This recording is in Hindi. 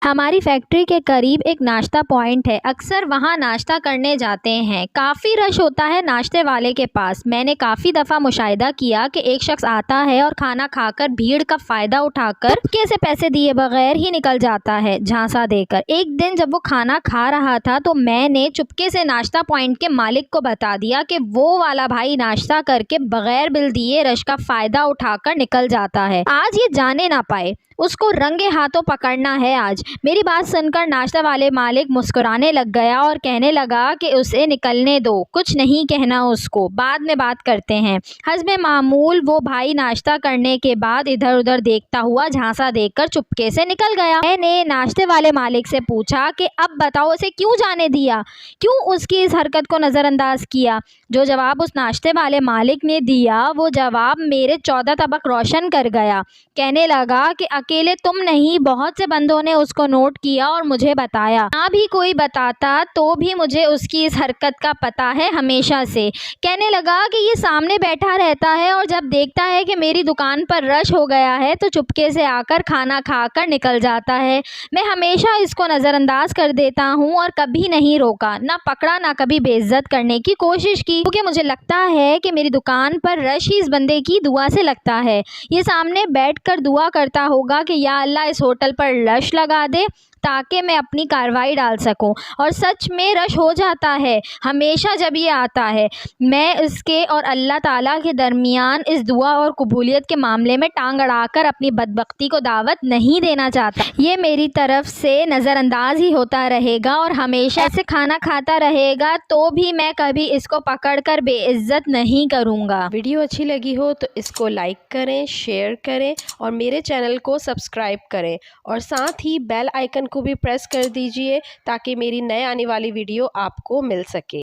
हमारी फैक्ट्री के करीब एक नाश्ता पॉइंट है। अक्सर वहाँ नाश्ता करने जाते हैं। काफ़ी रश होता है नाश्ते वाले के पास। मैंने काफ़ी दफ़ा मुशाहिदा किया कि एक शख्स आता है और खाना खाकर भीड़ का फ़ायदा उठाकर चुपके से पैसे दिए बगैर ही निकल जाता है, झांसा देकर। एक दिन जब वो खाना खा रहा था तो मैंने चुपके से नाश्ता पॉइंट के मालिक को बता दिया कि वो वाला भाई नाश्ता करके बगैर बिल दिए रश का फ़ायदा उठाकर निकल जाता है। आज ये जाने ना पाए, उसको रंगे हाथों पकड़ना है आज। मेरी बात सुनकर नाश्ता वाले मालिक मुस्कुराने लग गया और कहने लगा कि उसे निकलने दो, कुछ नहीं कहना उसको, बाद में बात करते हैं। हस्बे मामूल वो भाई नाश्ता करने के बाद इधर उधर देखता हुआ झांसा देकर चुपके से निकल गया। मैंने नाश्ते वाले मालिक से पूछा कि अब बताओ उसे क्यों जाने दिया, क्यों उसकी इस हरकत को नज़रअंदाज किया। जो जवाब उस नाश्ते वाले मालिक ने दिया वो जवाब मेरे 14 तबक रोशन कर गया। कहने लगा कि अकेले तुम नहीं, बहुत से बंदों ने उसको नोट किया और मुझे बताया। ना भी कोई बताता तो भी मुझे उसकी इस हरकत का पता है हमेशा से। कहने लगा कि ये सामने बैठा रहता है और जब देखता है कि मेरी दुकान पर रश हो गया है तो चुपके से आकर खाना खाकर निकल जाता है। मैं हमेशा इसको नज़रअंदाज कर देता हूँ और कभी नहीं रोका, ना पकड़ा, ना कभी बेइज्जत करने की कोशिश की, क्योंकि मुझे लगता है कि मेरी दुकान पर रश ही इस बंदे की दुआ से लगता है। ये सामने बैठकर दुआ करता होगा कि या अल्लाह इस होटल पर रश लगा दे ताकि मैं अपनी कार्रवाई डाल सकूं। और सच में रश हो जाता है हमेशा जब ये आता है। मैं इसके और अल्लाह ताला के दरमियान इस दुआ और कबूलियत के मामले में टांग अड़ाकर अपनी बदबख्ती को दावत नहीं देना चाहता। ये मेरी तरफ से नज़रअंदाज ही होता रहेगा और हमेशा ऐसे खाना खाता रहेगा, तो भी मैं कभी इसको पकड़कर बेइज्जत नहीं करूँगा। वीडियो अच्छी लगी हो तो इसको लाइक करें, शेयर करें और मेरे चैनल को सब्सक्राइब करें और साथ ही बेल आइकन को भी प्रेस कर दीजिए ताकि मेरी नए आने वाली वीडियो आपको मिल सके।